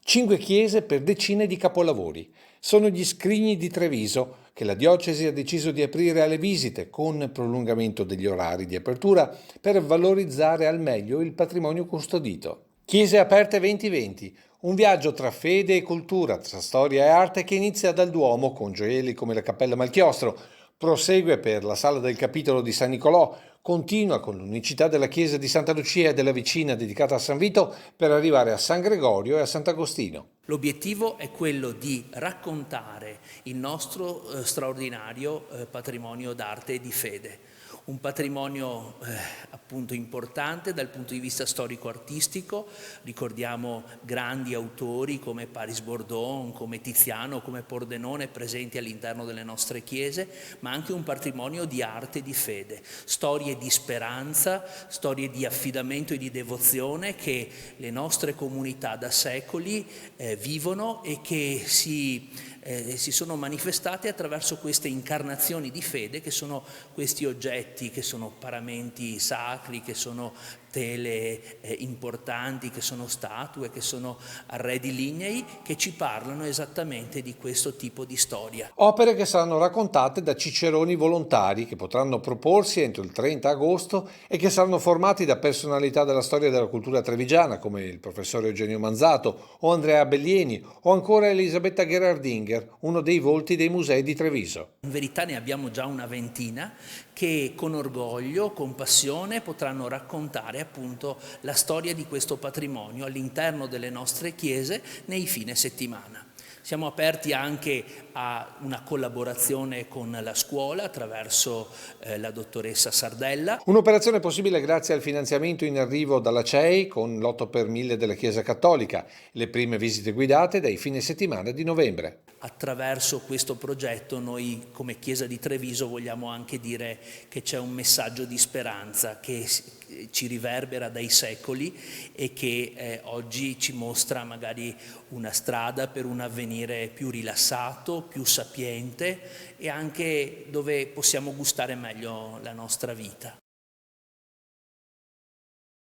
5 chiese per decine di capolavori. Sono gli scrigni di Treviso che la diocesi ha deciso di aprire alle visite con prolungamento degli orari di apertura per valorizzare al meglio il patrimonio custodito. Chiese aperte 2020, un viaggio tra fede e cultura, tra storia e arte che inizia dal Duomo con gioielli come la Cappella Malchiostro, prosegue per la Sala del Capitolo di San Nicolò, continua con l'unicità della chiesa di Santa Lucia e della vicina dedicata a San Vito per arrivare a San Gregorio e a Sant'Agostino. L'obiettivo è quello di raccontare il nostro straordinario patrimonio d'arte e di fede, un patrimonio appunto importante dal punto di vista storico-artistico. Ricordiamo grandi autori come Paris Bordon, come Tiziano, come Pordenone presenti all'interno delle nostre chiese, ma anche un patrimonio di arte e di fede, storie di speranza, storie di affidamento e di devozione che le nostre comunità da secoli vivono e che si sono manifestate attraverso queste incarnazioni di fede, che sono questi oggetti, che sono paramenti sacri, che sono tele importanti, che sono statue, che sono arredi lignei, che ci parlano esattamente di questo tipo di storia. Opere che saranno raccontate da ciceroni volontari che potranno proporsi entro il 30 agosto e che saranno formati da personalità della storia e della cultura trevigiana come il professore Eugenio Manzato o Andrea Bellieni o ancora Elisabetta Gherardinger, uno dei volti dei musei di Treviso. In verità ne abbiamo già una ventina che con orgoglio, con passione potranno raccontare appunto la storia di questo patrimonio all'interno delle nostre chiese nei fine settimana. Siamo aperti anche a una collaborazione con la scuola attraverso la dottoressa Sardella. Un'operazione possibile grazie al finanziamento in arrivo dalla CEI con l'8 per 1000 della Chiesa Cattolica, le prime visite guidate dai fine settimana di novembre. Attraverso questo progetto noi come Chiesa di Treviso vogliamo anche dire che c'è un messaggio di speranza che ci riverbera dai secoli e che oggi ci mostra magari una strada per un avvenire più rilassato, più sapiente e anche dove possiamo gustare meglio la nostra vita.